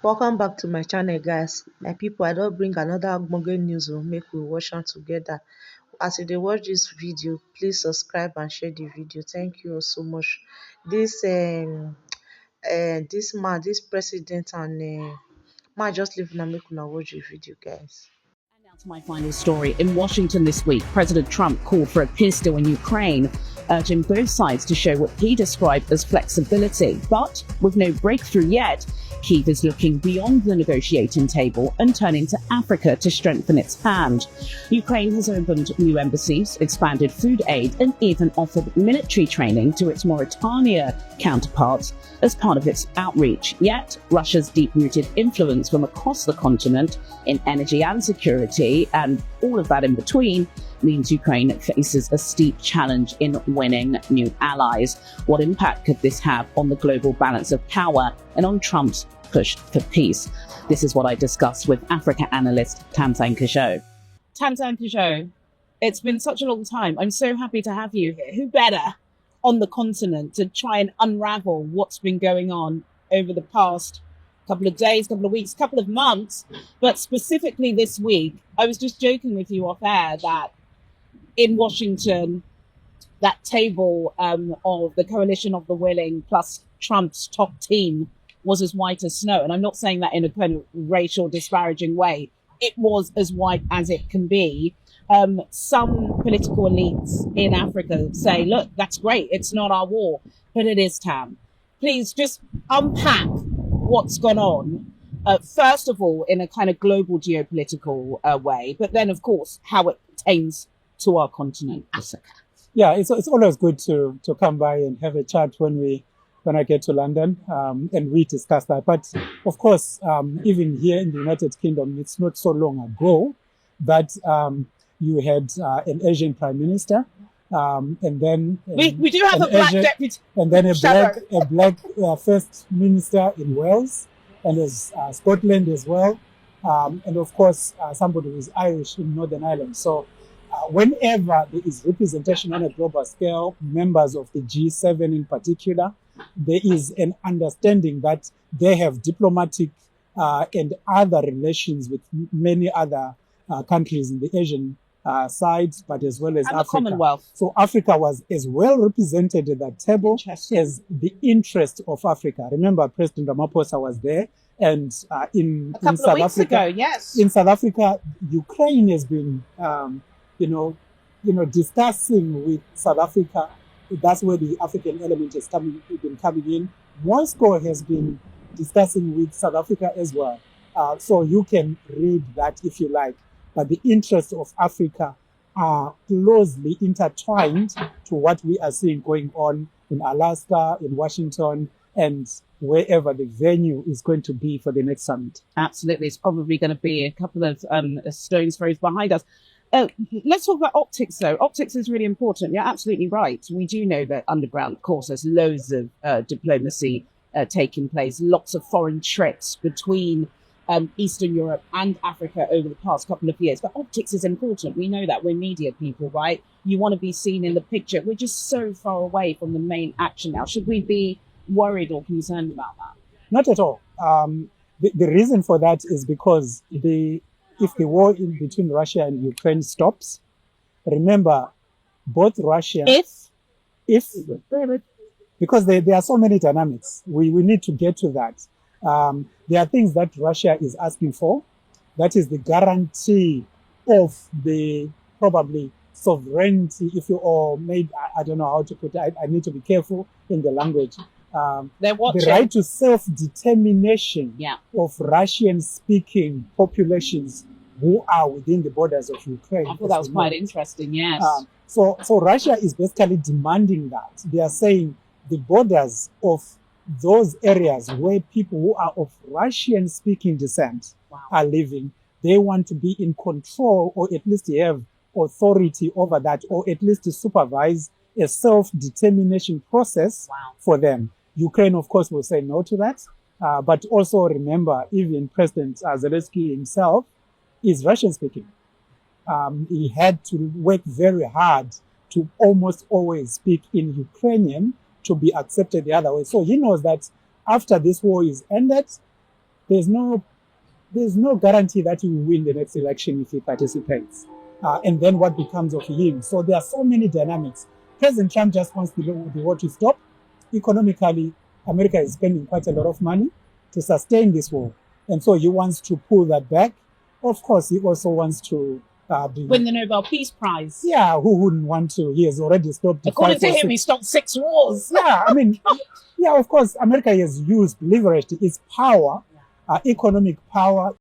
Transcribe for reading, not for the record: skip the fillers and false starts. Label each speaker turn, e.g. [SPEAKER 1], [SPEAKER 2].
[SPEAKER 1] Welcome back to my channel, guys. My people, I don bring another ogbonge news o, make we watch am together. As you dey watch this video, please subscribe and share the video. Thank you all so much. This president and just leave una make una watch the video, guys.
[SPEAKER 2] And now to my final story. In Washington this week, President Trump called for a peace deal in Ukraine, urging both sides to show what he described as flexibility. But with no breakthrough yet, Kyiv is looking beyond the negotiating table and turning to Africa to strengthen its hand. Ukraine has opened new embassies, expanded food aid, and even offered military training to its Mauritania counterparts as part of its outreach. Yet, Russia's deep-rooted influence from across the continent in energy and security, and all of that in between, means Ukraine faces a steep challenge in winning new allies. What impact could this have on the global balance of power and on Trump's push for peace? This is what I discussed with Africa analyst Tamzan Kisho. Tamzan Kisho, it's been such a long time. I'm so happy to have you here. Who better on the continent to try and unravel what's been going on over the past couple of days, couple of weeks, couple of months, but specifically this week. I was just joking with you off air that in Washington, that table of the coalition of the willing plus Trump's top team was as white as snow. And I'm not saying that in a kind of racial disparaging way. It was as white as it can be. Some political elites in Africa say, look, that's great. It's not our war, but it is, Tam. Please just unpack what's gone on. First of all, in a kind of global geopolitical way, but then, of course, how it pertains to our continent, Africa.
[SPEAKER 3] Yeah, it's always good to come by and have a chat when I get to London, and we discuss that. But of course, even here in the United Kingdom, it's not so long ago that you had an Asian prime minister, and then
[SPEAKER 2] we do have a black deputy,
[SPEAKER 3] and then a black first minister in Wales, and there's Scotland as well, and of course somebody who is Irish in Northern Ireland. So whenever there is representation on a global scale, members of the G7 in particular, there is an understanding that they have diplomatic and other relations with many other countries in the Asian side, but as well as
[SPEAKER 2] and
[SPEAKER 3] Africa.
[SPEAKER 2] The Commonwealth.
[SPEAKER 3] So Africa was as well represented at that table as the interest of Africa. Remember, President Ramaphosa was there, and in South Africa,
[SPEAKER 2] yes,
[SPEAKER 3] in South Africa, Ukraine has been, discussing with South Africa. That's where the African element has been coming in. Moscow has been discussing with South Africa as well. So you can read that if you like. But the interests of Africa are closely intertwined to what we are seeing going on in Alaska, in Washington, and wherever the venue is going to be for the next summit.
[SPEAKER 2] Absolutely. It's probably going to be a couple of stones throws behind us. Let's talk about optics, though. Optics is really important. You're absolutely right. We do know that underground, of course, there's loads of diplomacy taking place, lots of foreign trips between Eastern Europe and Africa over the past couple of years. But optics is important. We know that. We're media people, right? You want to be seen in the picture. We're just so far away from the main action now. Should we be worried or concerned about that?
[SPEAKER 3] Not at all. The reason for that is because if the war between Russia and Ukraine stops, remember, both Russia... If because there are so many dynamics. We need to get to that. There are things that Russia is asking for. That is the guarantee of the probably sovereignty, if you or maybe, I don't know how to put it. I need to be careful in the language. The right to self-determination of Russian-speaking populations who are within the borders of Ukraine.
[SPEAKER 2] I thought that was quite interesting, yes.
[SPEAKER 3] So Russia is basically demanding that. They are saying the borders of those areas where people who are of Russian-speaking descent are living, they want to be in control, or at least have authority over that, or at least to supervise a self-determination process for them. Ukraine, of course, will say no to that. But also remember, even President Zelensky himself is Russian-speaking. He had to work very hard to almost always speak in Ukrainian to be accepted the other way. So he knows that after this war is ended, there's no guarantee that he will win the next election if he participates. And then what becomes of him? So there are so many dynamics. President Trump just wants the war to stop. Economically, America is spending quite a lot of money to sustain this war. And so he wants to pull that back. Of course, he also wants to
[SPEAKER 2] win the Nobel Peace Prize.
[SPEAKER 3] Yeah, who wouldn't want to? He has already stopped.
[SPEAKER 2] According to him, he stopped 6 wars.
[SPEAKER 3] Yeah, I mean, yeah, of course, America has leveraged its power, economic power,